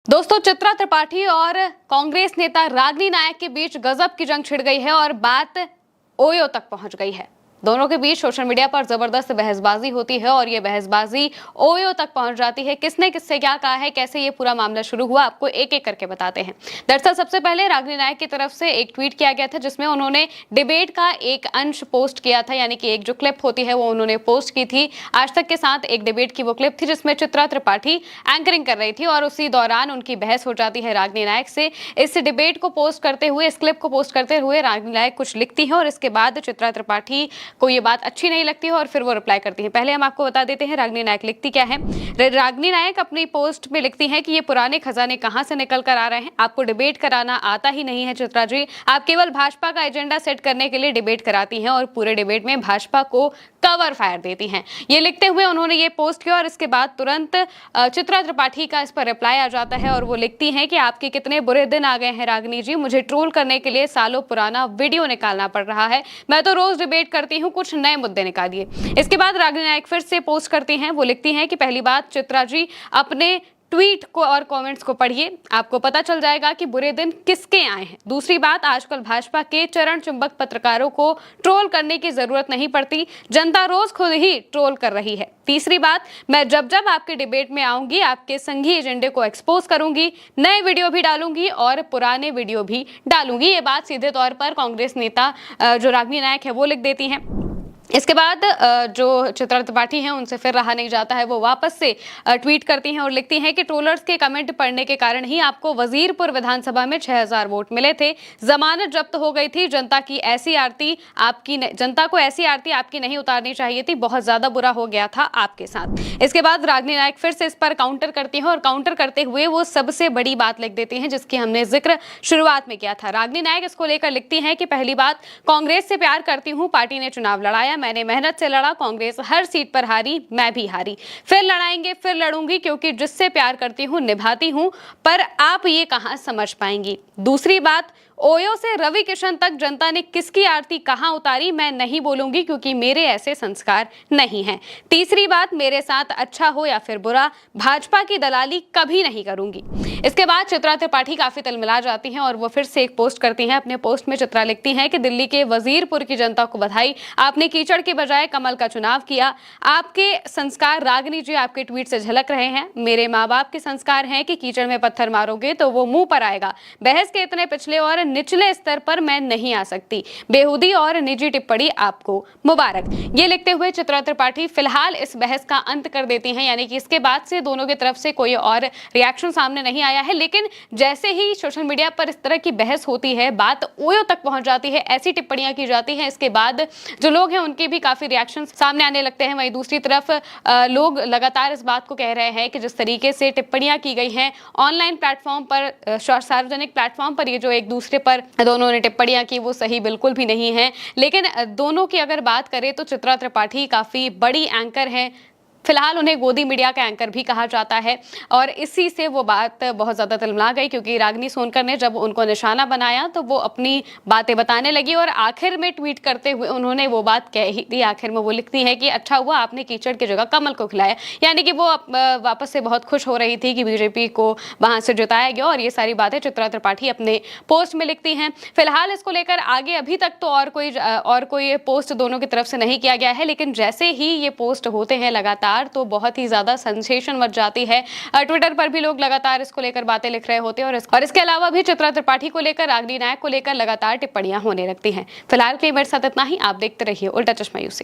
दोस्तों, चित्रा त्रिपाठी और कांग्रेस नेता रागिनी नायक के बीच गजब की जंग छिड़ गई है और बात ओयो तक पहुंच गई है। दोनों के बीच सोशल मीडिया पर जबरदस्त बहसबाजी होती है और ये बहसबाजी ओयो तक पहुंच जाती है। किसने किससे क्या कहा है, कैसे ये पूरा मामला शुरू हुआ, आपको एक एक करके बताते हैं। दरअसल सबसे पहले रागिनी नायक की तरफ से एक ट्वीट किया गया था जिसमें उन्होंने डिबेट का एक अंश पोस्ट किया था, यानी कि एक जो क्लिप होती है वो उन्होंने पोस्ट की थी। आज तक के साथ एक डिबेट की वो क्लिप थी जिसमें चित्रा त्रिपाठी एंकरिंग कर रही थी और उसी दौरान उनकी बहस हो जाती है रागिनी नायक से। इस डिबेट को पोस्ट करते हुए, इस क्लिप को पोस्ट करते हुए रागिनी नायक कुछ लिखती है और इसके बाद चित्रा त्रिपाठी को ये बात अच्छी नहीं लगती है और फिर वो रिप्लाई करती है। पहले हम आपको बता देते हैं रागिनी नायक लिखती क्या है। रागिनी नायक अपनी पोस्ट में लिखती है कि ये पुराने खजाने कहां से निकल कर आ रहे हैं, आपको डिबेट कराना आता ही नहीं है चित्रा जी, आप केवल भाजपा का एजेंडा सेट करने के लिए डिबेट कराती हैं और पूरे डिबेट में भाजपा को कवर फायर देती हैं। ये लिखते हुए उन्होंने ये पोस्ट किया और इसके बाद तुरंत चित्रा त्रिपाठी का इस पर रिप्लाई आ जाता है और वो लिखती हैं कि आपके कितने बुरे दिन आ गए हैं रागिनी जी, मुझे ट्रोल करने के लिए सालों पुराना वीडियो निकालना पड़ रहा है, मैं तो रोज डिबेट करती हूँ, कुछ नए मुद्दे निकालिए। इसके बाद रागिनी नायक फिर से पोस्ट करती हैं। वो लिखती हैं कि पहली बात चित्रा जी, अपने ट्वीट को और कमेंट्स को पढ़िए, आपको पता चल जाएगा कि बुरे दिन किसके आए हैं। दूसरी बात, आजकल भाजपा के चरण चुंबक पत्रकारों को ट्रोल करने की जरूरत नहीं पड़ती, जनता रोज खुद ही ट्रोल कर रही है। तीसरी बात, मैं जब जब आपके डिबेट में आऊंगी आपके संघी एजेंडे को एक्सपोज करूंगी, नए वीडियो भी डालूंगी और पुराने वीडियो भी डालूंगी। ये बात सीधे तौर पर कांग्रेस नेता जो रागिनी नायक है वो लिख देती हैं। इसके बाद जो चित्रा त्रिपाठी हैं उनसे फिर रहा नहीं जाता है, वो वापस से ट्वीट करती हैं और लिखती हैं कि ट्रोलर्स के कमेंट पढ़ने के कारण ही आपको वजीरपुर विधानसभा में 6000 वोट मिले थे, जमानत जब्त हो गई थी, जनता को ऐसी आरती आपकी नहीं उतारनी चाहिए थी, बहुत ज्यादा बुरा हो गया था आपके साथ। इसके बाद रागिनी नायक फिर से इस पर काउंटर करती हैं और काउंटर करते हुए वो सबसे बड़ी बात लिख देती हैं जिसकी हमने जिक्र शुरुआत में किया था। रागिनी नायक इसको लेकर लिखती हैं कि पहली बात, कांग्रेस से प्यार करती हूँ, पार्टी ने चुनाव लड़ाया, मैंने मेहनत से लड़ा, कांग्रेस हर सीट पर हारी, मैं भी हारी, फिर लड़ाएंगे, फिर लड़ूंगी, क्योंकि जिससे प्यार करती हूं निभाती हूं, पर आप ये कहां समझ पाएंगी। दूसरी बात, ओयो से रवि किशन तक जनता ने किसकी आरती कहां उतारी मैं नहीं बोलूंगी, क्योंकि मेरे ऐसे संस्कार नहीं हैं। तीसरी बात, मेरे साथ अच्छा हो या फिर बुरा, भाजपा की दलाली कभी नहीं करूंगी। इसके बाद चित्रा त्रिपाठी काफी तिलमिला जाती हैं और वो फिर से एक पोस्ट करती हैं। अपने पोस्ट में चित्रा लिखती हैं कि दिल्ली के वजीरपुर की जनता को बधाई, आपने कीचड़ के बजाय कमल का चुनाव किया, आपके संस्कार रागिनी जी आपके ट्वीट से झलक रहे हैं। मेरे माँ बाप के संस्कार हैं कि कीचड़ में पत्थर मारोगे तो वो मुंह पर आएगा, बहस के इतने पिछले और निचले स्तर पर मैं नहीं आ सकती, बेहूदी और निजी टिप्पणी आपको मुबारक। ये लिखते हुए चित्रा त्रिपाठी फिलहाल इस बहस का अंत कर देती हैं, यानी कि इसके बाद से दोनों की तरफ से कोई और रिएक्शन सामने नहीं आया है। लेकिन जैसे ही सोशल मीडिया पर इस तरह की बहस होती है, बात ओयो तक पहुंच जाती है, ऐसी टिप्पणियां की जाती हैं, इसके बाद जो लोग हैं उनके भी काफी रिएक्शन सामने आने लगते हैं। वहीं दूसरी तरफ लोग लगातार इस बात को कह रहे हैं कि जिस तरीके से टिप्पणियां की गई हैं ऑनलाइन प्लेटफॉर्म पर, सार्वजनिक प्लेटफॉर्म पर, ये जो एक दूसरे पर दोनों ने टिप्पणियां की वो सही बिल्कुल भी नहीं है। लेकिन दोनों की अगर बात करें तो चित्रा त्रिपाठी काफी बड़ी एंकर है, फिलहाल उन्हें गोदी मीडिया का एंकर भी कहा जाता है और इसी से वो बात बहुत ज्यादा तिलमिला गई, क्योंकि रागिनी सोनकर ने जब उनको निशाना बनाया तो वो अपनी बातें बताने लगी और आखिर में ट्वीट करते हुए उन्होंने वो बात कह ही दी। आखिर में वो लिखती है कि अच्छा हुआ आपने कीचड़ की जगह कमल को खिलाया, यानी कि वो वापस से बहुत खुश हो रही थी कि बीजेपी को वहां से जिताया गया और ये सारी बातें चित्रा त्रिपाठी अपने पोस्ट में लिखती हैं। फिलहाल इसको लेकर आगे अभी तक तो और कोई पोस्ट दोनों की तरफ से नहीं किया गया है, लेकिन जैसे ही ये पोस्ट होते हैं लगातार तो बहुत ही ज्यादा सेंसेशन मच जाती है। ट्विटर पर भी लोग लगातार इसको लेकर बातें लिख रहे होते हैं और इसके अलावा भी चित्रा त्रिपाठी को लेकर, रागिनी नायक को लेकर लगातार टिप्पणियां होने लगती हैं। फिलहाल के लिए मेरे साथ इतना ही। आप देखते रहिए उल्टा चश्मा यूसी।